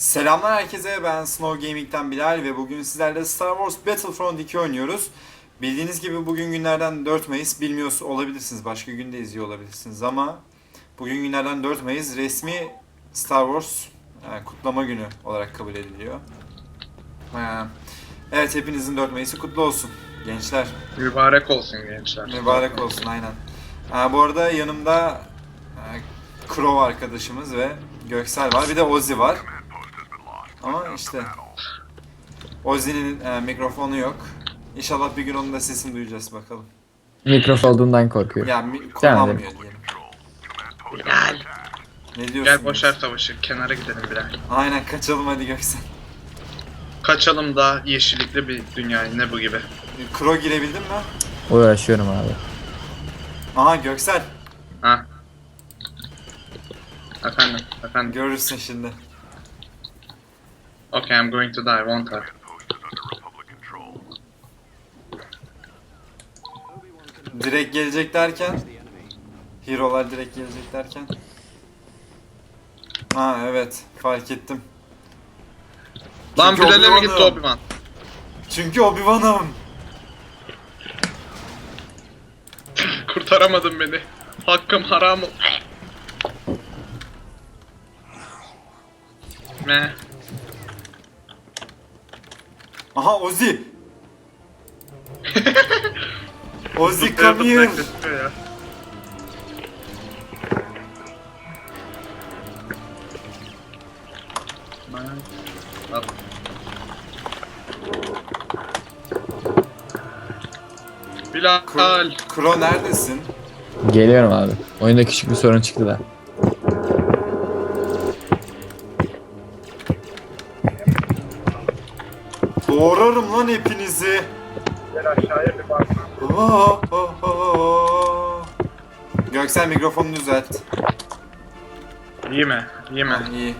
Selamlar herkese, ben Snow Gaming'den Bilal ve bugün sizlerle Star Wars Battlefront 2 oynuyoruz. Bildiğiniz gibi bugün günlerden 4 Mayıs, bilmiyorsunuz olabilirsiniz, başka günde izliyor olabilirsiniz ama bugün günlerden 4 Mayıs resmi Star Wars kutlama günü olarak kabul ediliyor. Evet, hepinizin 4 Mayıs'ı kutlu olsun gençler. Mübarek olsun gençler. Mübarek olsun, aynen. Bu arada yanımda Crow arkadaşımız ve Göksel var, bir de Ozzy var. Ama işte Ozzy'nin mikrofonu yok. İnşallah bir gün onun da sesini duyacağız bakalım. Mikrofon olduğundan korkuyorum. Ya kullanmıyor diyelim. Gel. Ne diyorsun? Gel boşver savaşı. Kenara gidelim biraz. Aynen, kaçalım hadi Göksel. Kaçalım da yeşillikli bir dünyaya, ne bu gibi. Crow girebildin mi? Uğraşıyorum abi. Aha, Göksel. Ha. Efendim. Görürsün şimdi. Okay, I'm going to die, won't I? Direkt gelecek derken. Hero'lar direkt gelecek derken. Ha evet, fark ettim. Lan Çünkü Bilal'e mi gitti Obi-Wan'ım. Obi-Wan? Çünkü Obi-Wan'ım. Kurtaramadın beni. Hakkım haram ol. Ne? Aha, Ozzy. Ozzy, come here. Ya. Al. Bilal. Crow neredesin? Geliyorum abi. Oyunda küçük bir sorun çıktı da. Doğrarım lan hepinizi. Gel aşağıya bir bak. Göksel, mikrofonunu düzelt. İyi mi? İyi mi? Ha, iyi.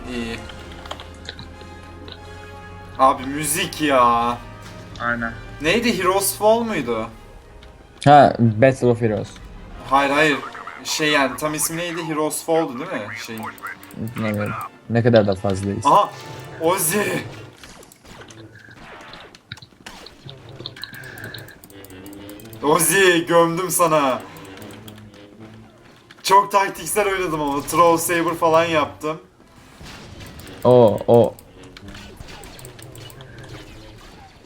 Abi müzik ya. Aynen. Neydi, Heroes Fall muydu? Ha, Battle of Heroes. Hayır. Yani tam ismi neydi? Heroes Fall'du değil mi? Bilmiyorum. Ne kadar da fazlayız. Aha! Ozzy! Ozzy, gömdüm sana. Çok taktiksel oynadım ama Throw Saber falan yaptım. O.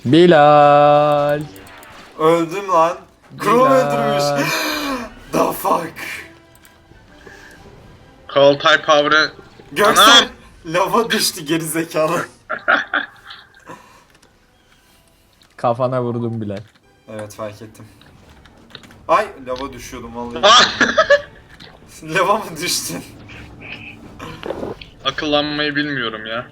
Bilal. Öldüm lan. Crow öldürmüş. The fuck. Call type power'ı... Göksel Anam! lava düştü gerizekalı. Kafana vurdum Bilal. Evet, fark ettim. Ay, lava düşüyordum vallahi. Ah! Lava mı düştün? Akıllanmayı bilmiyorum ya.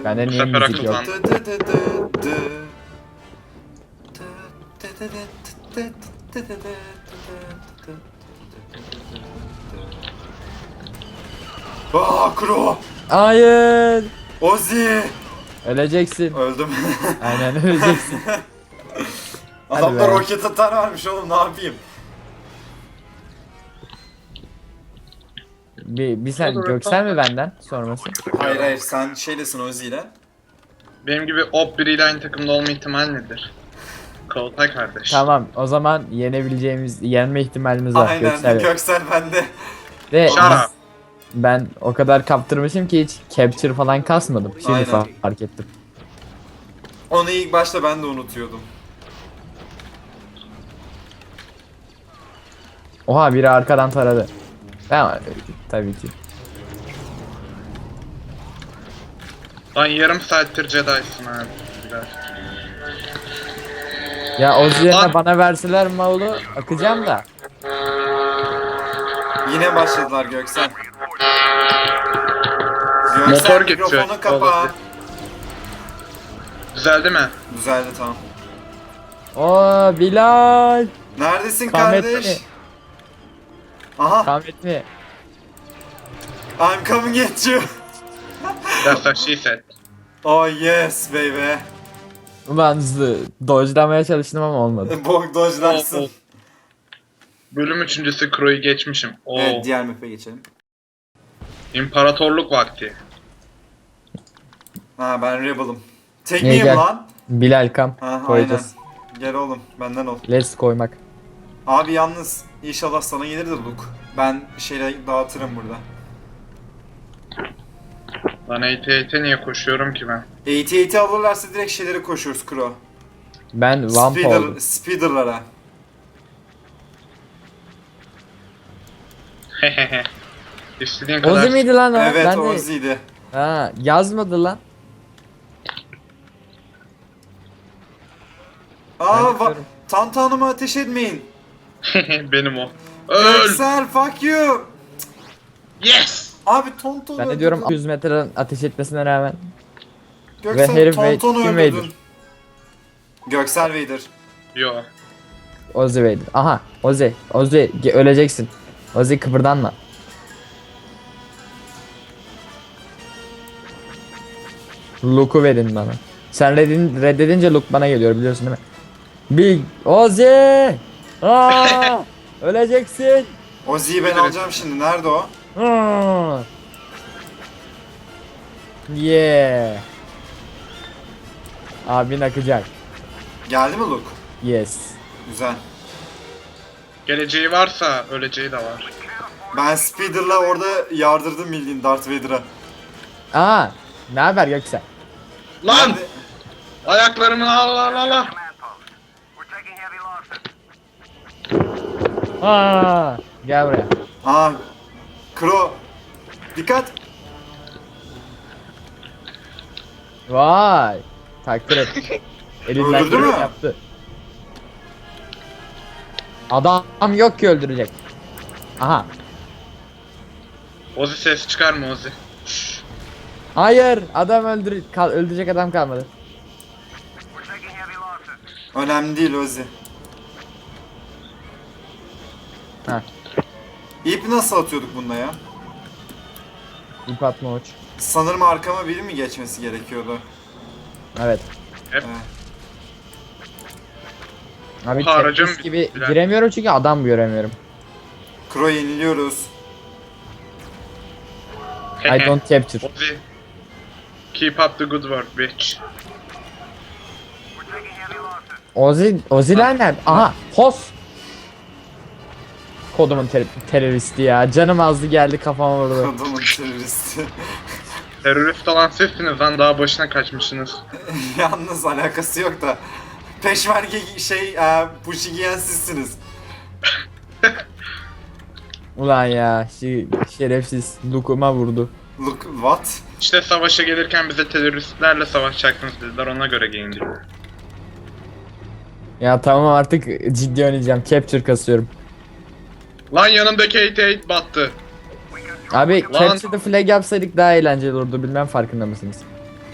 Bende niye sefer müzik yok? akıllan. Crow! Hayır. Ozzy! Öleceksin. Öldüm. Aynen öleceksin. Adamda be. roket atar varmış oğlum, ne yapayım? Bir sen Göksel mi benden sorması? Hayır, sen şeylesin Ozzy ile. Benim gibi op biriyle aynı takımda olma ihtimal nedir? Koltay kardeş. Tamam, o zaman yenme ihtimalimiz var. Aynen, Göksel bende. Ve Shut up. ben o kadar kaptırmışım ki hiç capture falan kasmadım. Şimdi Aynen. fark ettim. Onu ilk başta ben de unutuyordum. Oha, biri arkadan taradı. Ben tabii ki. Lan yarım saattir Jedi'sin abi. Bilal. Ya o yerine Lan. bana verseler Maul'u akacağım da. Yine başladılar Göksel. Motor Göksel, geçiyor. mikrofonu kapa. Düzeldi mi? Düzeldi, tamam. Oo Bilal. Neredesin Kamet kardeş? mi? Aha, Ahmet mi? I'm coming at you. That's what she said. Oh yes baby. Ulan dodge'lamaya çalıştım ama olmadı. Bok dojlarsın. Bölüm 3.'sü Kro'yu geçmişim. Oo. Evet, diğer map'e geçelim. İmparatorluk vakti. Ha, ben Rebel'ım. Tek Niye miyim gel? lan? Bilal kam Ha, aynen. koyacağız. Gel oğlum, benden ol. Let's koymak. Abi yalnız inşallah sana gelir de Luke. Ben şeyle dağıtırım burada. Lan AT niye koşuyorum ki ben? AT-AT alırlarsa direkt şeylere koşuyoruz Kuro. Ben vamp oldum. Speeder'lara. Hehehe. İstediğin kadar. Ozi miydi lan o? Evet, Ben de... Ozzy'ydi. Ha, yazmadı lan. Aa, Ben yapıyorum. Tantanıma ateş etmeyin. Benim o. Öl! Göksel, fuck you. Yes! Abi Tonton'u Ben de diyorum 100 metreden ateş etmesine rağmen. Göksel, Ve herif Tonton'u kim öldürdün. Vader? Göksel Vader. Yo. Ozzy Vader. Aha, Ozzy. Ozzy öleceksin. Ozzy kıpırdanma. Luke'u verin bana. Sen reddedince Luke bana geliyor, biliyorsun değil mi? Big Ozzy! Aa! Öleceksin. Ozzy'yi ben alacağım şimdi. Nerede o? Aa! Yeah. Abin akacak. Geldi mi Luke? Yes. Güzel. Geleceği varsa öleceği de var. Ben Speeder'la orada yardırdım bildiğin Darth Vader'a. Aa, ne haber Göksel? Lan! Nerede? Ayaklarımı al. Aa, gel buraya. Aa, Kro. Dikkat. Vay. Takdir et. Elinden Öldürdü mü? yaptı. Adam yok ki öldürecek. Aha. Ozi ses çıkarma Ozi. Şşş. Hayır, adam öldürecek adam kalmadı. Önemli değil Ozzy. Ha. İp nasıl atıyorduk bunda ya? İp atma uç. Sanırım arkama biri mi geçmesi gerekiyordu? Evet. Hep. Abi Haracım Tetris gibi bittiler. giremiyorum çünkü adam göremiyorum. Kro yeniliyoruz. I don't capture. Ozi. Keep up the good work bitch. Oziler nerede? Aha, Hos. Kodumun teröristi ya. Canım azdı geldi kafama vurdu. Adamın teröristi. Terörist olan sizsiniz lan, daha başına kaçmışsınız. Yalnız alakası yok da. Peşmerge puşi giyen sizsiniz. Ulan ya, şerefsiz Luke'uma vurdu. Look, what? İşte savaşa gelirken bize teröristlerle savaşacaksınız dediler, ona göre giyindik. Ya tamam, artık ciddi oynayacağım. Capture kasıyorum. Lan yanımdaki 88 battı. Abi Lan. Capture the Flag yapsaydık daha eğlenceli olurdu, bilmem farkında mısınız?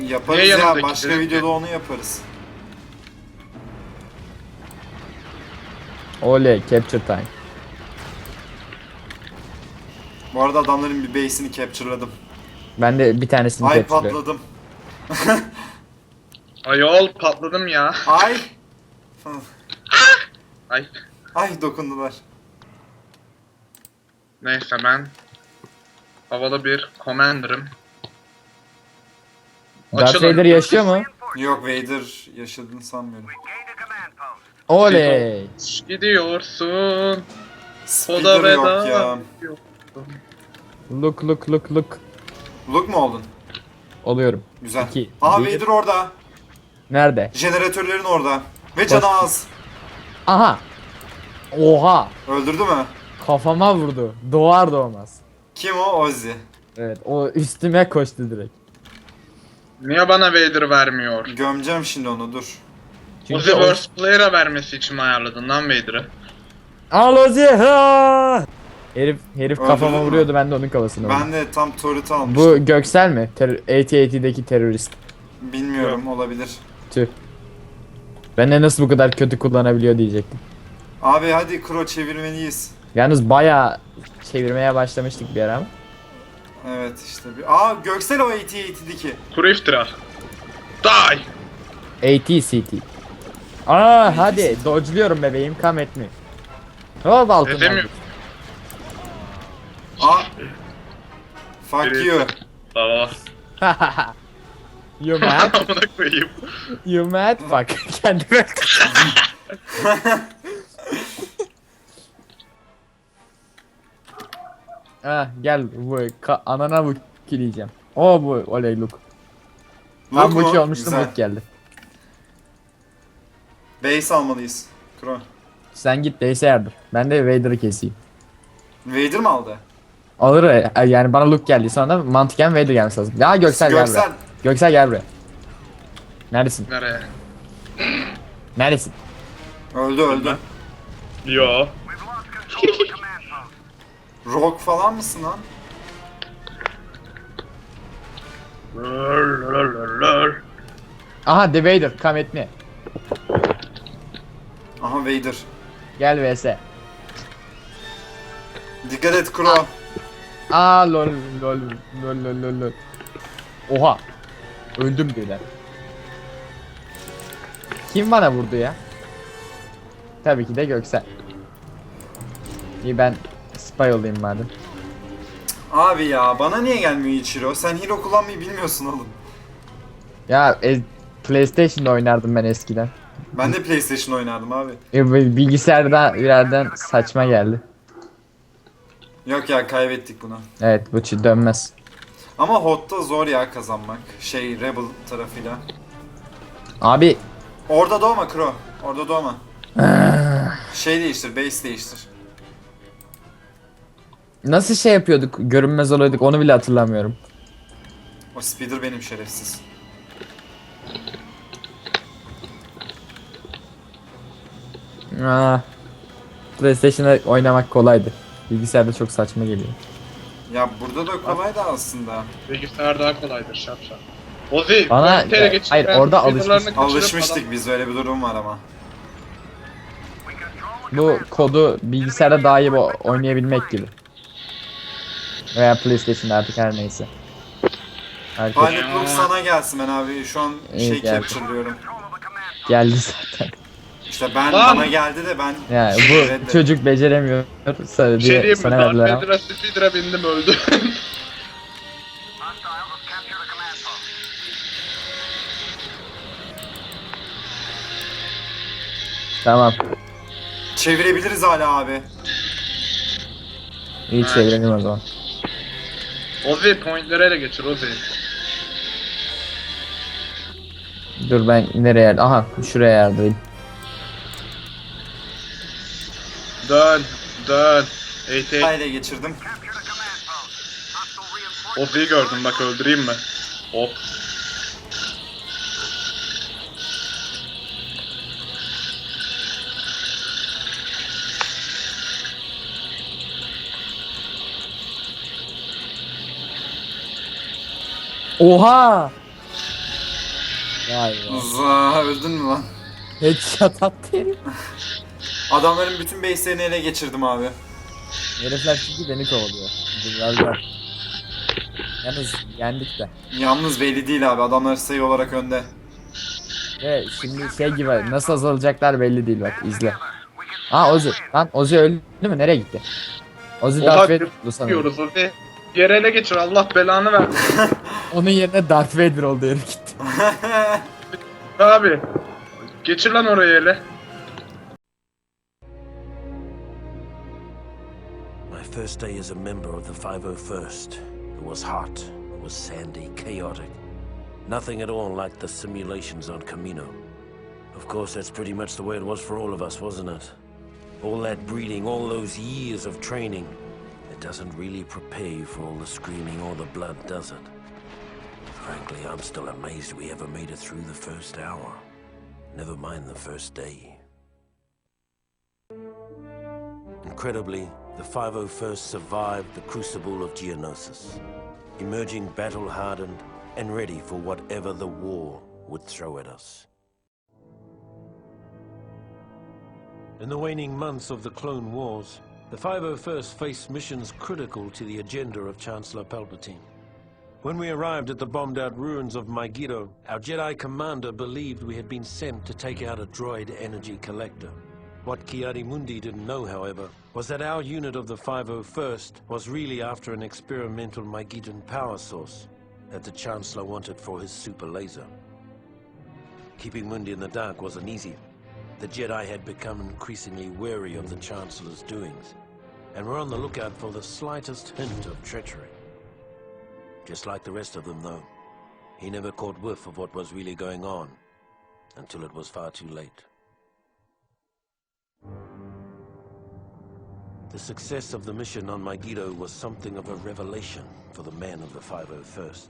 Yaparız Niye ya, yanındaki başka dedik ki? videoda onu yaparız. Oley, Capture time. Bu arada adamların bir base'ini capture'ladım. Ben de bir tanesini Ay capture'lıyorum. patladım. Ayol patladım ya. Ay. Ay. Ay dokundular. Neyse, ben havalı bir commander'ım. Darth Açılın. Vader yaşıyor mu? Yok, Vader yaşadığını sanmıyorum. Oley. Gidiyorsun. Speeder Oda yok veda. ya. Look. Luke mu oldun? Oluyorum. Güzel. 2, Aa, 1. Vader orada. Nerede? Jeneratörlerin orada. Ve canı Koş. az. Aha. Oha. Öldürdü mü? Kafama vurdu. Doğar doğmaz. Kim o? Ozzy. Evet, o üstüme koştu direkt. Niye bana Vader vermiyor? Gömeceğim şimdi onu, dur. Ozi Worst Player'a vermesi için mi ayarladın lan Vader'ı? Al Ozi. Ha! Herif kafama Öldürdün mü? vuruyordu, ben de onun kafasına vurdum. Ben de tam turret almıştım. Bu Göksel mi? AT-AT'deki terörist. Bilmiyorum, olabilir. Tüh. Ben de nasıl bu kadar kötü kullanabiliyor diyecektim. Abi hadi Kro, çevirmeliyiz. Yalnız bayağı çevirmeye başlamıştık bir ara ama. Evet işte. Aa, Göksel o AT-AT'deki. Kuru iftira. Die! AT-CT. Aa hadi dodge'luyorum bebeğim, come at me. Hop altın Edemiyorum. Aa. Fuck you. Tamam. You mad? Amına koyayım. You mad? Bak kendime. Gel bu anana bu kileyeceğim. O bu oley look. Tam bu mu? ki olmuştum Güzel. look geldi. Base almalıyız. Kro. Sen git Dace'e yardır. Ben de Vader'ı keseyim. Vader mi aldı? Alır yani bana look geldi sonra da mantıken Vader gelmesi lazım. Ya Göksel gel buraya. Göksel. Göksel gel buraya. Neredesin? Nereye? Neredesin? Öldü. Yo. Rogue falan mısın lan? Aha The Vader come at me. Aha Vader. Gel vs. Dikkat et Kro. Lol. Oha. Öldüm birden. Kim bana vurdu ya? Tabii ki de Göksel. İyi ben spy olayım madem. Abi ya bana niye gelmiyor Ichiro? Sen hero kullanmayı bilmiyorsun oğlum. Ya PlayStation'da oynardım ben eskiden. Ben de PlayStation oynardım abi. Bilgisayarda birazdan saçma geldi. Yok ya kaybettik bunu. Evet bu dönmez. Ama HOT'ta zor ya kazanmak. Rebel tarafıyla. Abi Orada doğma Kro. Orada doğma. Değiştir, base değiştir. nasıl şey yapıyorduk, görünmez oluyorduk onu bile hatırlamıyorum. O speeder benim şerefsiz. PlayStation'da oynamak kolaydı. Bilgisayarda çok saçma geliyor. Ya burada da kolay da aslında. Bilgisayar daha kolaydır şapşal. Ozi, Bana- Tele geçirip hayır, ben orada sınırlarını alışmış- kaçırıp Alışmıştık biz, öyle bir durum var ama. Bu kodu bilgisayarda daha iyi oynayabilmek gibi. Veya PlayStation'da artık her neyse. Herkes Pilotluk sana gelsin ben abi. Şu an İyi, geldi. capture'lıyorum. geldi zaten. İşte ben Lan! bana geldi de ben Yani bu reddedim. çocuk beceremiyor Bir şey diye diyeyim mi? sana Darth verdiler ama. Vader'a Speeder'a bindim öldü. Tamam. Çevirebiliriz hala abi. İyi çevirelim o zaman. Ozi pointleri ele geçir Ozi. Dur ben nereye aha şuraya yardırayım. Dön. Eğitim. Hayle geçirdim. Ozi'yi gördüm bak öldüreyim mi? Hop. Oha! Vay be. Öldün mü lan? Headshot attı herif. Adamların bütün base'lerini ele geçirdim abi. Herifler çünkü beni kovalıyor. Birazdan. Yalnız yendik de. Yalnız belli değil abi. Adamlar sayı olarak önde. Ve şimdi şey gibi nasıl azalacaklar belli değil bak izle. Ozi. Lan Ozi öldü mü? Nereye gitti? Ozi Oha Darth Vader oldu sanırım. diyoruz Ozi. Yere ele geçir Allah belanı ver. Onun yerine Darth Vader oldu herif gitti. Abi. Geçir lan oraya ele. My first day as a member of the 501st. It was hot, it was sandy, chaotic. Nothing at all like the simulations on Camino. Of course, that's pretty much the way it was for all of us, wasn't it? All that breeding, all those years of training. It doesn't really prepare you for all the screaming or the blood, does it? Frankly, I'm still amazed we ever made it through the first hour. Never mind the first day. Incredibly, the 501st survived the crucible of Geonosis, emerging battle-hardened and ready for whatever the war would throw at us. In the waning months of the Clone Wars, the 501st faced missions critical to the agenda of Chancellor Palpatine. When we arrived at the bombed-out ruins of Megiddo, our Jedi commander believed we had been sent to take out a droid energy collector. What Kiarimundi didn't know, however, was that our unit of the 501st was really after an experimental Mygeetan power source that the Chancellor wanted for his super laser. Keeping Mundi in the dark wasn't easy. The Jedi had become increasingly wary of the Chancellor's doings, and were on the lookout for the slightest hint of treachery. Just like the rest of them, though, he never caught whiff of what was really going on until it was far too late. The success of the mission on Megiddo was something of a revelation for the men of the 501st.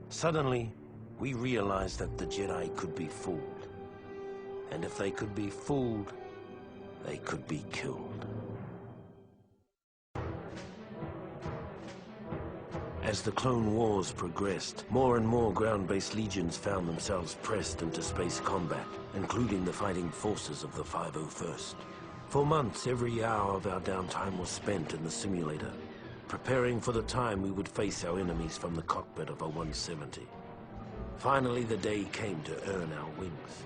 Suddenly, we realized that the Jedi could be fooled. And if they could be fooled, they could be killed. As the Clone Wars progressed, more and more ground-based legions found themselves pressed into space combat, including the fighting forces of the 501st. For months, every hour of our downtime was spent in the simulator, preparing for the time we would face our enemies from the cockpit of a 170. Finally, the day came to earn our wings.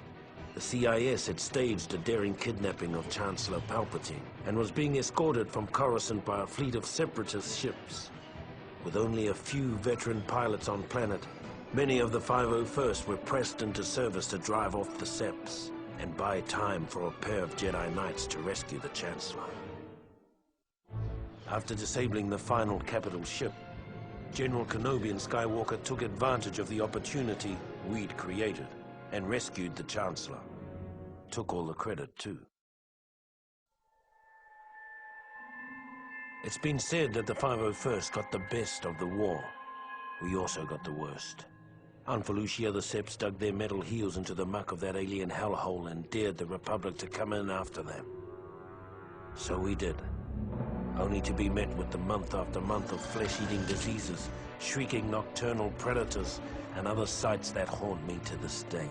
The CIS had staged a daring kidnapping of Chancellor Palpatine and was being escorted from Coruscant by a fleet of separatist ships. With only a few veteran pilots on planet, many of the 501st were pressed into service to drive off the Seps and buy time for a pair of Jedi Knights to rescue the Chancellor. After disabling the final capital ship, General Kenobi and Skywalker took advantage of the opportunity we'd created and rescued the Chancellor. Took all the credit, too. It's been said that the 501st got the best of the war. We also got the worst. On Felucia, the Seps dug their metal heels into the muck of that alien hellhole and dared the Republic to come in after them. So we did, only to be met with the month after month of flesh-eating diseases, shrieking nocturnal predators, and other sights that haunt me to this day.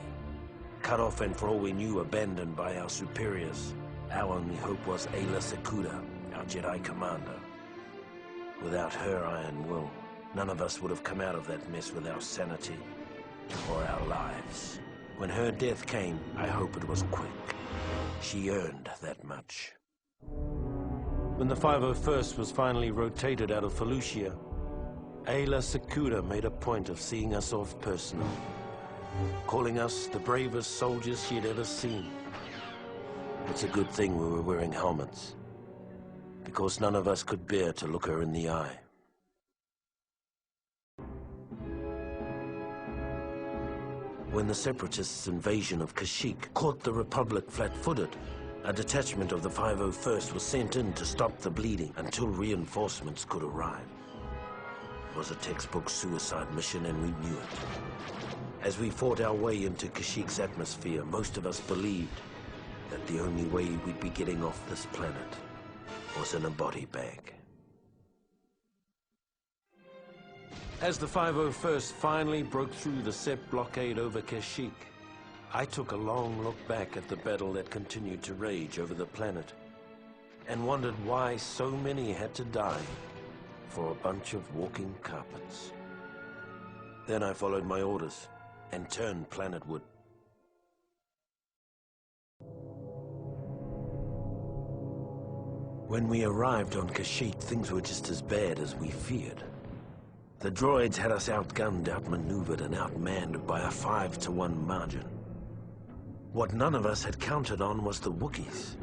Cut off and, for all we knew, abandoned by our superiors. Our only hope was Aayla Secura, our Jedi commander. Without her iron will, none of us would have come out of that mess with our sanity or our lives. When her death came, I hope it was quick. She earned that much. When the 501st was finally rotated out of Felucia, Aayla Secura made a point of seeing us off personally, calling us the bravest soldiers she had ever seen. It's a good thing we were wearing helmets, because none of us could bear to look her in the eye. When the Separatists' invasion of Kashyyyk caught the Republic flat-footed, a detachment of the 501st was sent in to stop the bleeding until reinforcements could arrive. It was a textbook suicide mission, and we knew it. As we fought our way into Kashyyyk's atmosphere, most of us believed that the only way we'd be getting off this planet was in a body bag. As the 501st finally broke through the Sep blockade over Kashyyyk, I took a long look back at the battle that continued to rage over the planet and wondered why so many had to die for a bunch of walking carpets. Then I followed my orders and turned planetward. When we arrived on Kashyyyk, things were just as bad as we feared. The droids had us outgunned, outmaneuvered, and outmanned by a 5-to-1 margin. What none of us had counted on was the Wookiees.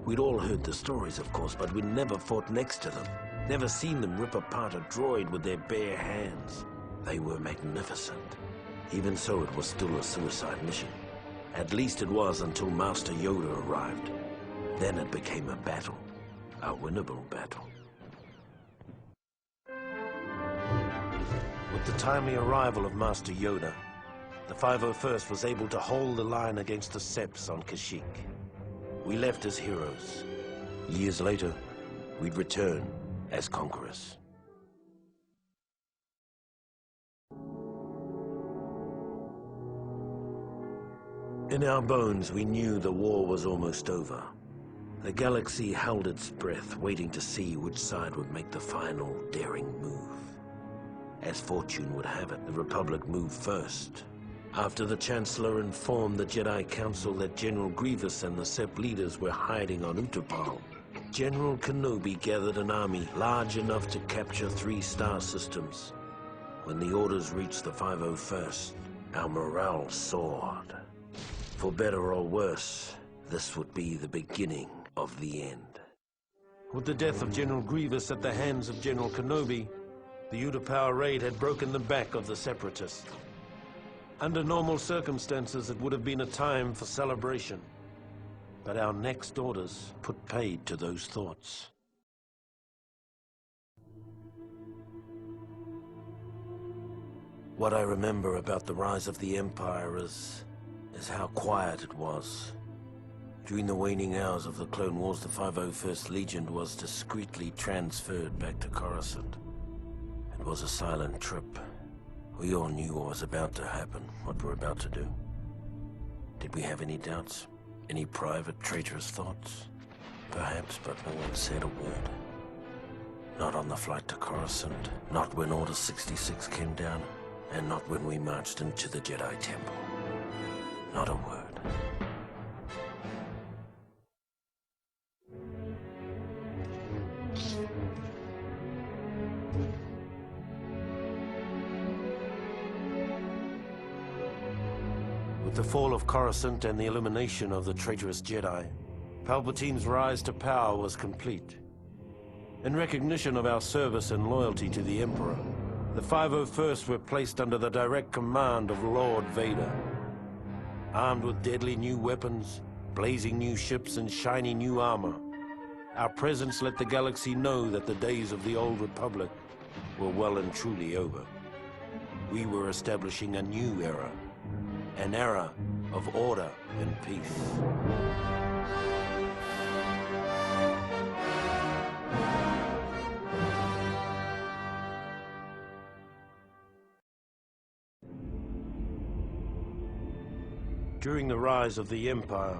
We'd all heard the stories, of course, but we'd never fought next to them. Never seen them rip apart a droid with their bare hands. They were magnificent. Even so, it was still a suicide mission. At least it was until Master Yoda arrived. Then it became a battle. A winnable battle. With the timely arrival of Master Yoda, the 501st was able to hold the line against the Seps on Kashyyyk. We left as heroes. Years later, we'd return as conquerors. In our bones, we knew the war was almost over. The galaxy held its breath, waiting to see which side would make the final daring move. As fortune would have it, the Republic moved first, After the Chancellor informed the Jedi Council that General Grievous and the Sept leaders were hiding on Utapau, General Kenobi gathered an army large enough to capture 3 star systems. When the orders reached the 501st, our morale soared. For better or worse, this would be the beginning of the end. With the death of General Grievous at the hands of General Kenobi, the Utapau raid had broken the back of the Separatists. Under normal circumstances, it would have been a time for celebration. But our next orders put paid to those thoughts. What I remember about the rise of the Empire is how quiet it was. During the waning hours of the Clone Wars, the 501st Legion was discreetly transferred back to Coruscant. It was a silent trip. We all knew what was about to happen, what we're about to do. Did we have any doubts? Any private traitorous thoughts? Perhaps, but no one said a word. Not on the flight to Coruscant, not when Order 66 came down, and not when we marched into the Jedi Temple. Not a word. With the fall of Coruscant and the elimination of the traitorous Jedi, Palpatine's rise to power was complete. In recognition of our service and loyalty to the Emperor, the 501st were placed under the direct command of Lord Vader. Armed with deadly new weapons, blazing new ships, and shiny new armor, our presence let the galaxy know that the days of the Old Republic were well and truly over. We were establishing a new era, an era of order and peace. During the rise of the Empire,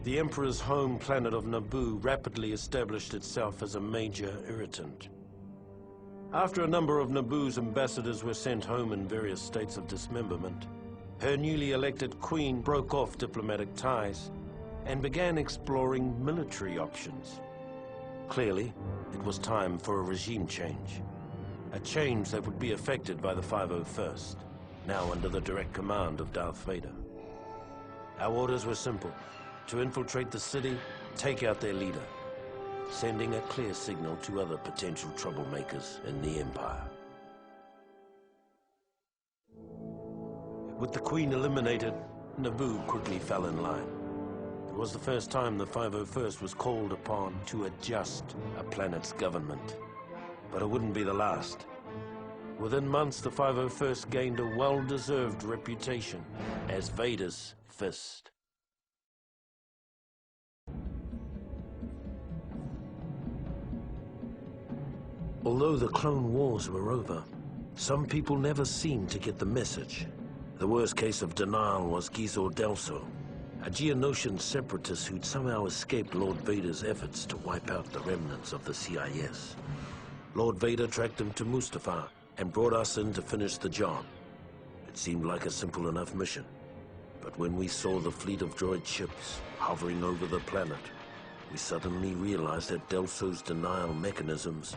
the Emperor's home planet of Naboo rapidly established itself as a major irritant. After a number of Naboo's ambassadors were sent home in various states of dismemberment, her newly elected queen broke off diplomatic ties and began exploring military options. Clearly, it was time for a regime change. A change that would be effected by the 501st, now under the direct command of Darth Vader. Our orders were simple: to infiltrate the city, take out their leader, sending a clear signal to other potential troublemakers in the Empire. With the Queen eliminated, Naboo quickly fell in line. It was the first time the 501st was called upon to adjust a planet's government. But it wouldn't be the last. Within months, the 501st gained a well-deserved reputation as Vader's fist. Although the Clone Wars were over, some people never seemed to get the message. The worst case of denial was Gizor Delso, a Geonosian separatist who'd somehow escaped Lord Vader's efforts to wipe out the remnants of the CIS. Lord Vader tracked him to Mustafar and brought us in to finish the job. It seemed like a simple enough mission. But when we saw the fleet of droid ships hovering over the planet, we suddenly realized that Delso's denial mechanisms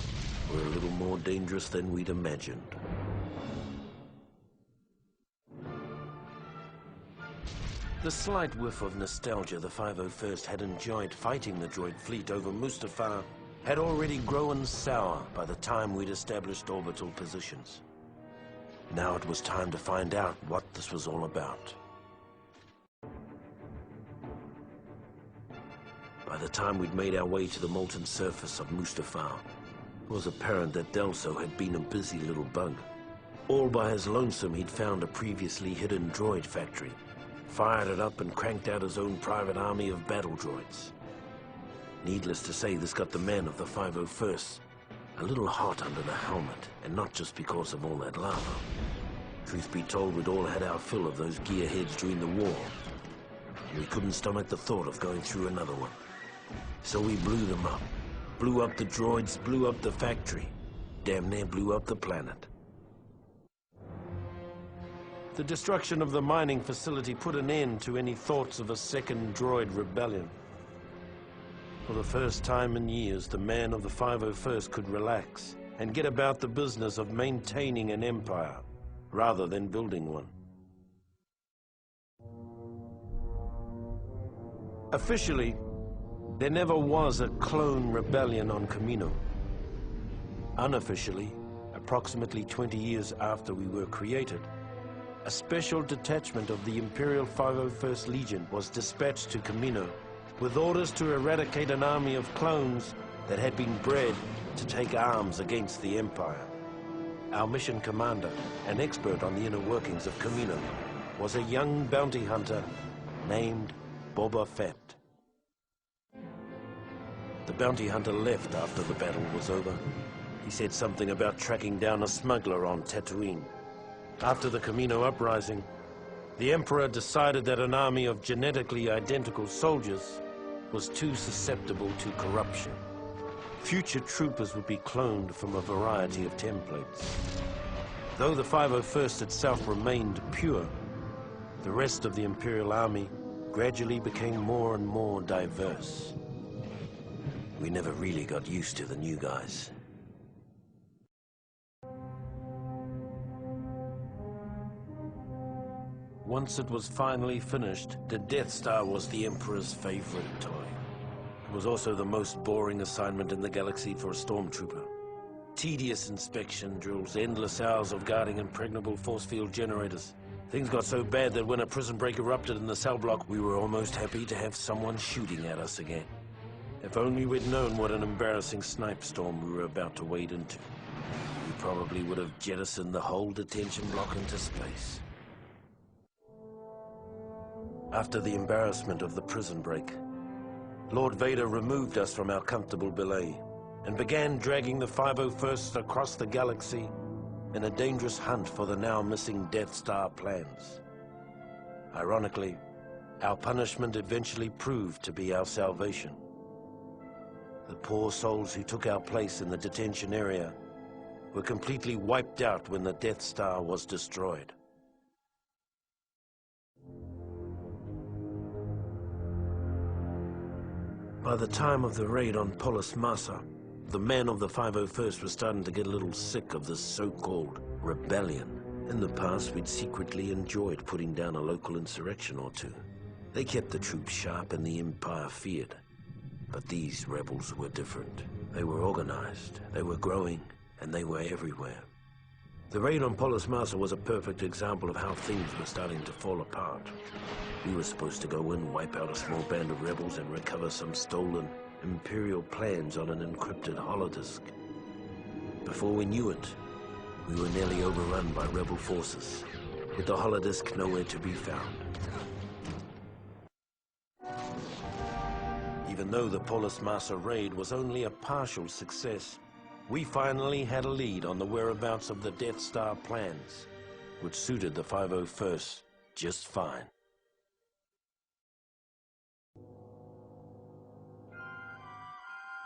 were a little more dangerous than we'd imagined. The slight whiff of nostalgia the 501st had enjoyed fighting the droid fleet over Mustafar had already grown sour by the time we'd established orbital positions. Now it was time to find out what this was all about. By the time we'd made our way to the molten surface of Mustafar, it was apparent that Delso had been a busy little bug. All by his lonesome, he'd found a previously hidden droid factory, fired it up and cranked out his own private army of battle droids. Needless to say, this got the men of the 501st a little hot under the helmet, and not just because of all that lava. Truth be told, we'd all had our fill of those gearheads during the war, and we couldn't stomach the thought of going through another one. So we blew them up. Blew up the droids, blew up the factory. Damn near blew up the planet. The destruction of the mining facility put an end to any thoughts of a second droid rebellion. For the first time in years, the man of the 501st could relax and get about the business of maintaining an empire, rather than building one. Officially, there never was a clone rebellion on Camino. Unofficially, approximately 20 years after we were created, a special detachment of the Imperial 501st Legion was dispatched to Camino with orders to eradicate an army of clones that had been bred to take arms against the Empire. Our mission commander, an expert on the inner workings of Camino, was a young bounty hunter named Boba Fett. The bounty hunter left after the battle was over. He said something about tracking down a smuggler on Tatooine. After the Camino uprising, the Emperor decided that an army of genetically identical soldiers was too susceptible to corruption. Future troopers would be cloned from a variety of templates. Though the 501st itself remained pure, the rest of the Imperial Army gradually became more and more diverse. We never really got used to the new guys. Once it was finally finished, the Death Star was the Emperor's favorite toy. It was also the most boring assignment in the galaxy for a stormtrooper. Tedious inspection drills, endless hours of guarding impregnable force field generators. Things got so bad that when a prison break erupted in the cell block, we were almost happy to have someone shooting at us again. If only we'd known what an embarrassing snipe storm we were about to wade into. We probably would have jettisoned the whole detention block into space. After the embarrassment of the prison break, Lord Vader removed us from our comfortable belay and began dragging the 501st across the galaxy in a dangerous hunt for the now missing Death Star plans. Ironically, our punishment eventually proved to be our salvation. The poor souls who took our place in the detention area were completely wiped out when the Death Star was destroyed. By the time of the raid on Polis Massa, the men of the 501st were starting to get a little sick of this so-called rebellion. In the past, we'd secretly enjoyed putting down a local insurrection or two. They kept the troops sharp and the Empire feared. But these rebels were different. They were organized, they were growing, and they were everywhere. The raid on Polis Massa was a perfect example of how things were starting to fall apart. We were supposed to go in, wipe out a small band of rebels, and recover some stolen Imperial plans on an encrypted holodisk. Before we knew it, we were nearly overrun by rebel forces, with the holodisk nowhere to be found. Even though the Polis Massa raid was only a partial success, we finally had a lead on the whereabouts of the Death Star plans, which suited the 501st just fine.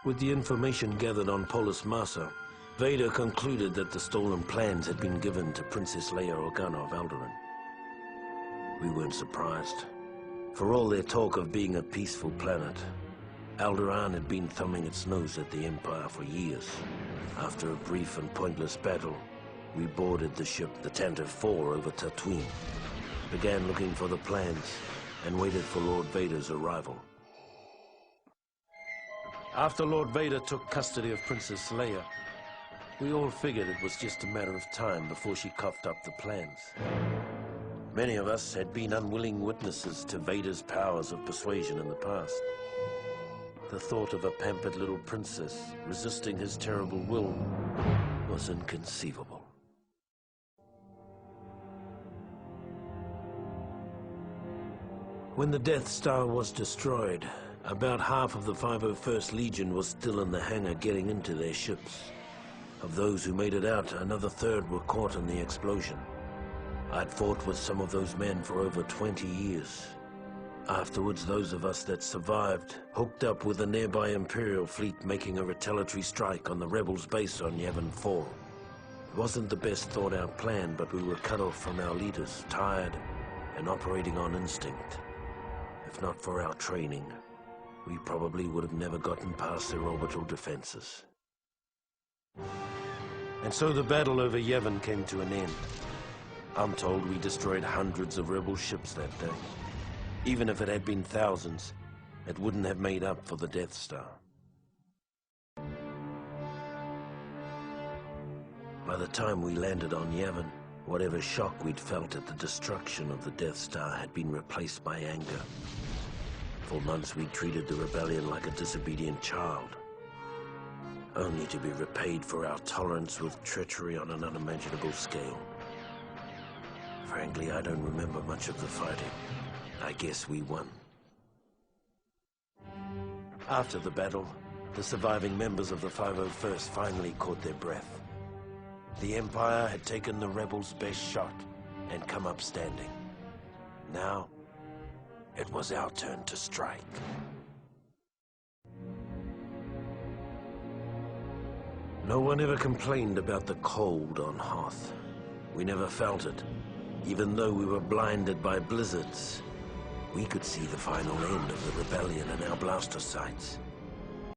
With the information gathered on Polis Massa, Vader concluded that the stolen plans had been given to Princess Leia Organa of Alderaan. We weren't surprised. For all their talk of being a peaceful planet, Alderaan had been thumbing its nose at the Empire for years. After a brief and pointless battle, we boarded the ship, the Tantive IV, over Tatooine, began looking for the plans, and waited for Lord Vader's arrival. After Lord Vader took custody of Princess Leia, we all figured it was just a matter of time before she coughed up the plans. Many of us had been unwilling witnesses to Vader's powers of persuasion in the past. The thought of a pampered little princess resisting his terrible will was inconceivable. When the Death Star was destroyed, about half of the 501st Legion was still in the hangar getting into their ships. Of those who made it out, another third were caught in the explosion. I'd fought with some of those men for over 20 years. Afterwards, those of us that survived hooked up with the nearby Imperial fleet making a retaliatory strike on the rebels' base on Yavin 4. It wasn't the best thought out plan, but we were cut off from our leaders, tired and operating on instinct. If not for our training, we probably would have never gotten past their orbital defenses. And so the battle over Yevon came to an end. I'm told we destroyed hundreds of rebel ships that day. Even if it had been thousands, it wouldn't have made up for the Death Star. By the time we landed on Yevon, whatever shock we'd felt at the destruction of the Death Star had been replaced by anger. For months we'd treated the rebellion like a disobedient child, only to be repaid for our tolerance with treachery on an unimaginable scale. Frankly, I don't remember much of the fighting. I guess we won. After the battle, the surviving members of the 501st finally caught their breath. The Empire had taken the rebels' best shot and come up standing. Now, it was our turn to strike. No one ever complained about the cold on Hoth. We never felt it. Even though we were blinded by blizzards, we could see the final end of the rebellion in our blaster sights.